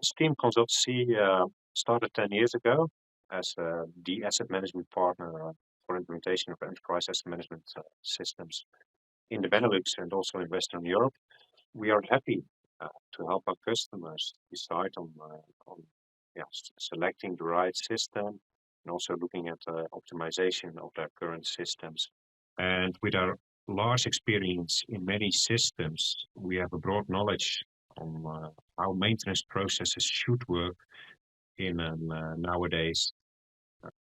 Steam Consultancy started 10 years ago as the asset management partner for implementation of enterprise asset management systems in the Benelux and also in Western Europe. We are happy to help our customers decide on selecting the right system and also looking at optimization of their current systems. And with our large experience in many systems, we have a broad knowledge on how maintenance processes should work in a nowadays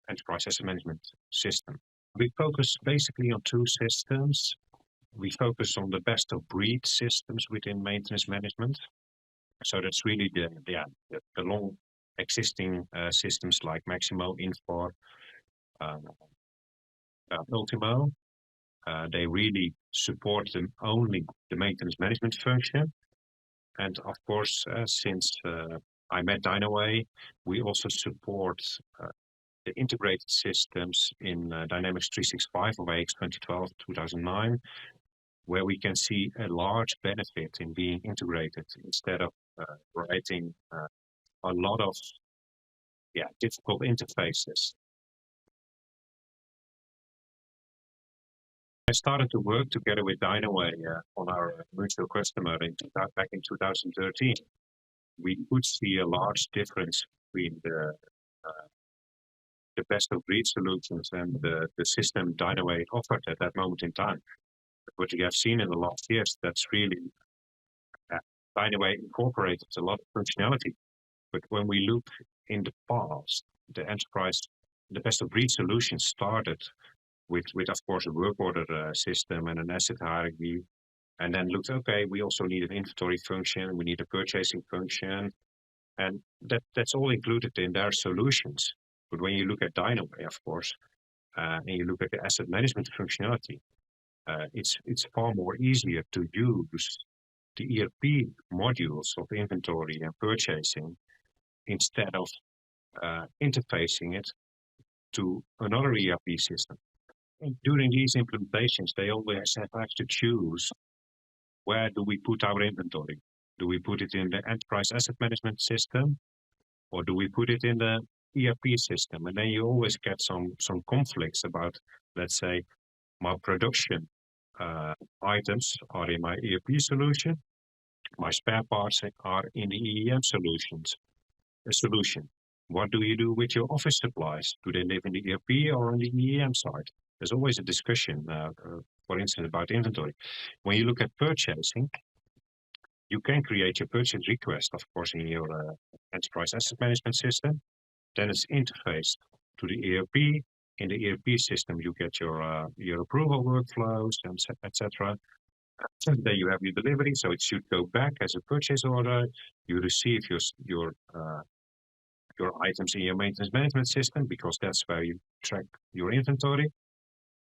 enterprise asset management system. We focus basically on two systems. We focus on the best of breed systems within maintenance management. So that's really the long existing systems like Maximo, Infor, Ultimo. They really support only the maintenance management function. And of course, since I met Dynaway, we also support the integrated systems in Dynamics 365 of AX 2012-2009, where we can see a large benefit in being integrated instead of writing a lot of difficult interfaces. I started to work together with Dynaway on our mutual customer back in 2013. We could see a large difference between the best of breed solutions and the system Dynaway offered at that moment in time. But what we have seen in the last years, that's really Dynaway incorporated a lot of functionality. But when we look in the past, the best of breed solutions started with of course a work order system and an asset hierarchy, and then looked, okay, we also need an inventory function, we need a purchasing function, and that's all included in their solutions. But when you look at Dynaway, of course, and you look at the asset management functionality, it's far more easier to use the ERP modules of inventory and purchasing instead of interfacing it to another ERP system. And during these implementations, they always have to choose, where do we put our inventory? Do we put it in the enterprise asset management system, or do we put it in the ERP system? And then you always get some conflicts about, let's say, my production items are in my ERP solution, my spare parts are in the EAM solution. What do you do with your office supplies? Do they live in the ERP or on the EAM side? There's always a discussion, for instance, about inventory. When you look at purchasing, you can create your purchase request, of course, in your enterprise asset management system. Then it's interfaced to the ERP. In the ERP system, you get your approval workflows, and etc. Then you have your delivery, so it should go back as a purchase order. You receive your items in your maintenance management system, because that's where you track your inventory.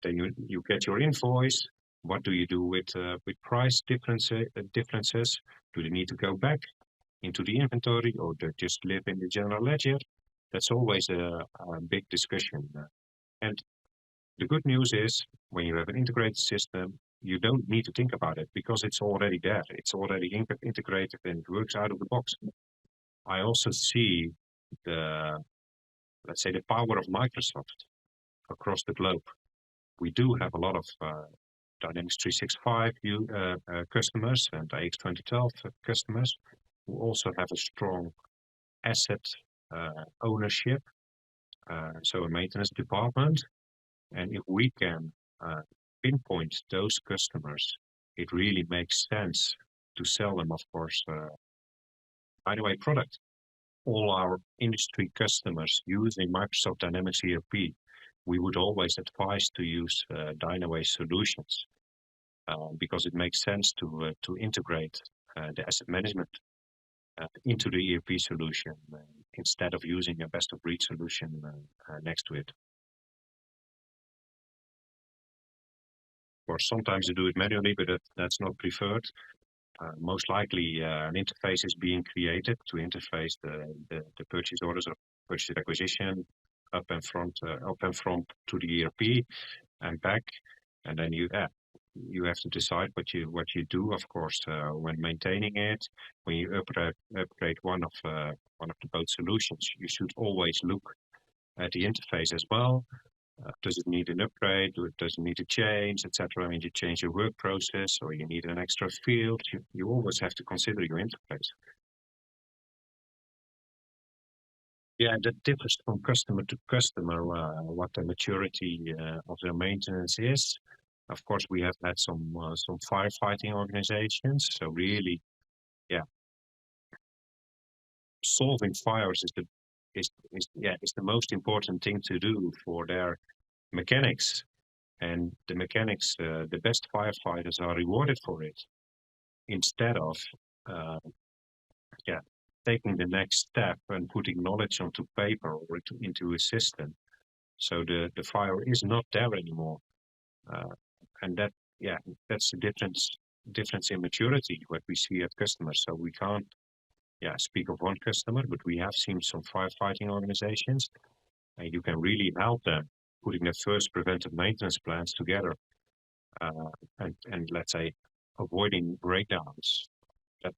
Then you get your invoice. What do you do with price differences? Do they need to go back into the inventory, or they just live in the general ledger? That's always a big discussion. And the good news is, when you have an integrated system, you don't need to think about it, because it's already there. It's already integrated and it works out of the box. I also see let's say, the power of Microsoft across the globe. We do have a lot of Dynamics 365 customers and AX 2012 customers who also have a strong asset ownership, so a maintenance department. And if we can pinpoint those customers, it really makes sense to sell them, of course, Dynaway product. All our industry customers using Microsoft Dynamics ERP, we would always advise to use Dynaway solutions, because it makes sense to integrate the asset management into the ERP solution instead of using a best of breed solution next to it. Of course, sometimes you do it manually, but that's not preferred. Most likely an interface is being created to interface the purchase orders or purchase acquisition up and from to the ERP and back, and then you have to decide what you do, of course, when maintaining it. When you upgrade one of the both solutions, you should always look at the interface as well. Does it need an upgrade? Does it need a change, etc.? I mean, you change your work process, or you need an extra field. You always have to consider your interface. Yeah, that differs from customer to customer, what the maturity of their maintenance is. Of course, we have had some firefighting organizations. So really, yeah, solving fires is the most important thing to do for their mechanics. And the mechanics, the best firefighters are rewarded for it, instead of taking the next step and putting knowledge onto paper or into a system. So the fire is not there anymore. And that's the difference in maturity, what we see at customers. So we can't speak of one customer, but we have seen some firefighting organizations, and you can really help them putting their first preventive maintenance plans together, and let's say avoiding breakdowns.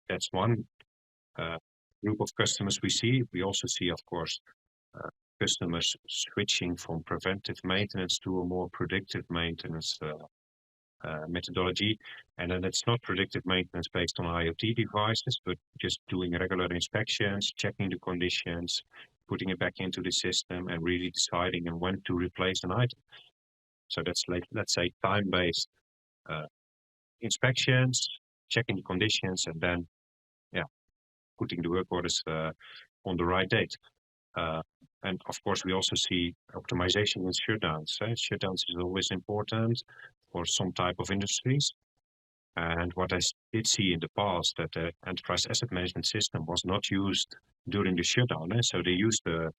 That's one group of customers we see. We also see, of course, customers switching from preventive maintenance to a more predictive maintenance methodology. And then it's not predictive maintenance based on IoT devices, but just doing regular inspections, checking the conditions, putting it back into the system, and really deciding on when to replace an item. So that's like, let's say, time-based inspections, checking the conditions, and then putting the work orders on the right date. And of course, we also see optimization and shutdowns. Shutdowns is always important for some type of industries. And what I did see in the past, that the enterprise asset management system was not used during the shutdown. So they used from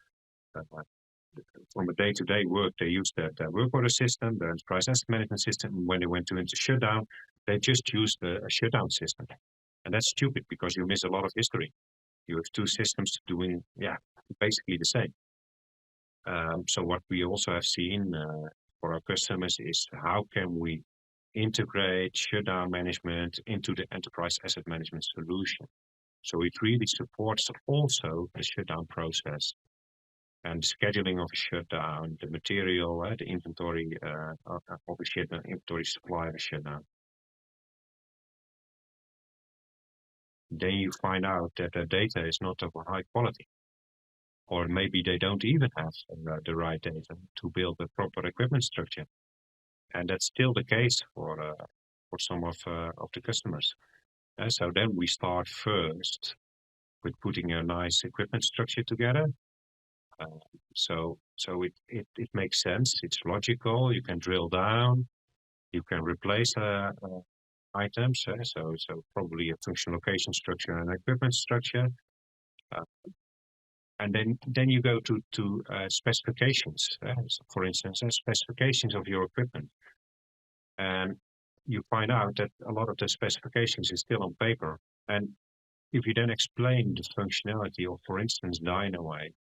a day-to-day work, they used the work order system, the enterprise asset management system. When they went into shutdown, they just used a shutdown system. And that's stupid, because you miss a lot of history. You have two systems doing, basically the same. So what we also have seen for our customers is, how can we integrate shutdown management into the enterprise asset management solution? So it really supports also the shutdown process and scheduling of a shutdown, the material, the inventory of a shutdown, inventory supply of a shutdown. Then you find out that the data is not of a high quality, or maybe they don't even have the right data to build a proper equipment structure, and that's still the case for some of the customers. So then we start first with putting a nice equipment structure together. So it makes sense. It's logical. You can drill down. You can replace items. So probably a function location structure and equipment structure. And then you go to specifications. So for instance, specifications of your equipment. And you find out that a lot of the specifications is still on paper. And if you then explain the functionality of, for instance, Dynaway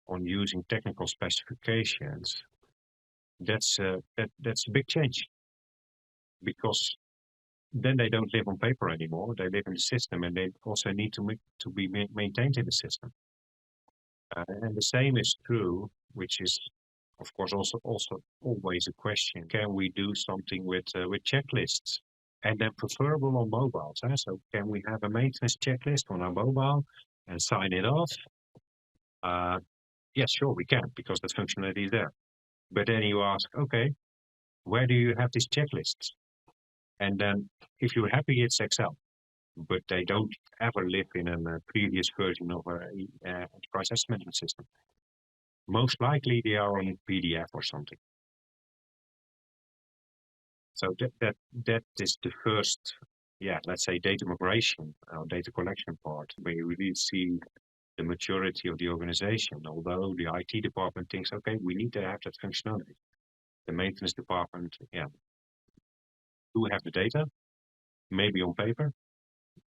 on using technical specifications, that's a big change, because then they don't live on paper anymore. They live in the system, and they also need to be maintained in the system. And the same is true, which is, of course, also always a question: can we do something with checklists, and then preferable on mobiles? So can we have a maintenance checklist on our mobile and sign it off? Yes, sure, we can, because the functionality is there. But then you ask, okay, where do you have these checklists? And then if you're happy, it's Excel, but they don't ever live in a previous version of an enterprise asset management system. Most likely they are on PDF or something. So that is the first, let's say, data migration or data collection part, where you really see the maturity of the organization. Although the IT department thinks, okay, we need to have that functionality. The maintenance department, do have the data, maybe on paper,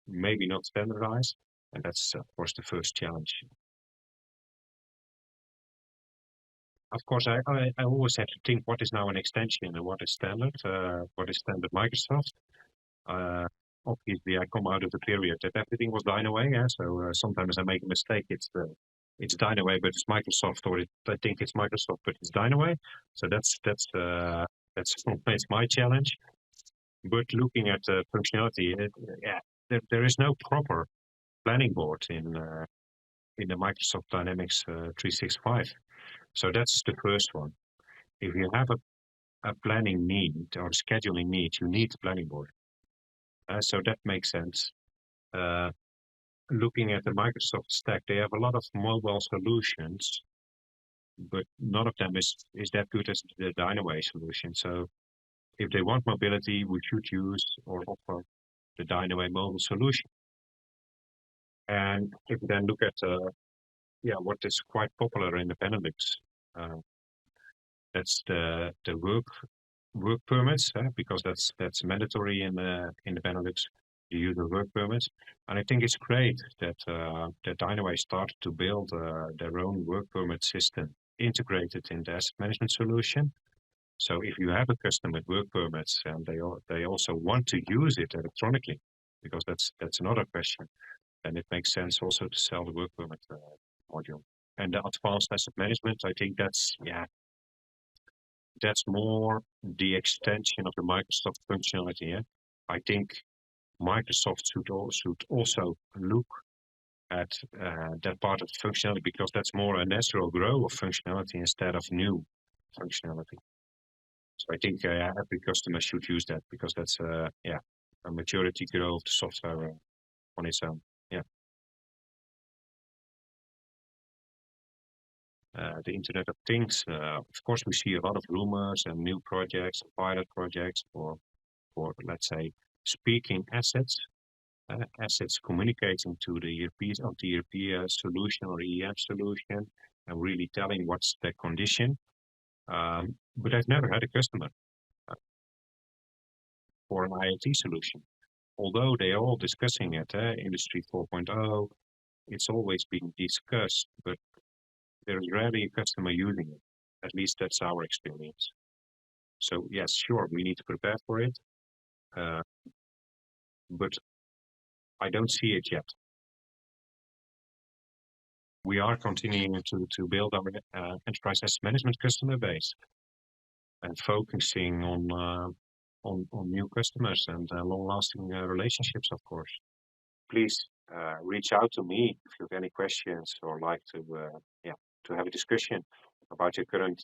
maybe not standardized, and that's of course the first challenge. of course, I always have to think what is now an extension and what is standard Microsoft. Obviously, I come out of the period that everything was Dynaway. Yeah? So sometimes I make a mistake. It's Dynaway, but it's Microsoft, or I think it's Microsoft, but it's Dynaway. So that's it's my challenge. But looking at functionality, there is no proper planning board in the Microsoft Dynamics 365. So that's the first one. If you have a planning need or scheduling need, you need a planning board. So that makes sense. Looking at the Microsoft stack, they have a lot of mobile solutions, but none of them is that good as the Dynaway solution. So if they want mobility, we should use or offer the Dynaway mobile solution. And if you then look at what is quite popular in the Benelux, that's the work permits, because that's mandatory in the Benelux. You use the work permits, and I think it's great that that Dynaway started to build their own work permit system integrated in the asset management solution. So if you have a customer with work permits and they also want to use it electronically, because that's another question, then it makes sense also to sell the work permit module. And the advanced asset management, I think that's more the extension of the Microsoft functionality. Yeah? I think Microsoft should also look at that part of the functionality, because that's more a natural growth of functionality instead of new functionality. So I think every customer should use that, because that's a maturity growth of the software on its own. Yeah. The Internet of Things, of course, we see a lot of rumors and new projects, pilot projects for let's say, speaking assets, assets communicating to the ERPs of the ERP solution or EAM solution, and really telling what's the condition. But I've never had a customer for an IoT solution. Although they are all discussing it, Industry 4.0, it's always being discussed, but there is rarely a customer using it. At least that's our experience. So yes, sure, we need to prepare for it, but I don't see it yet. We are continuing to build our enterprise asset management customer base and focusing on new customers and long-lasting relationships, of course. Please reach out to me if you have any questions or like to have a discussion about your current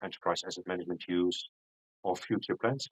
enterprise asset management use or future plans.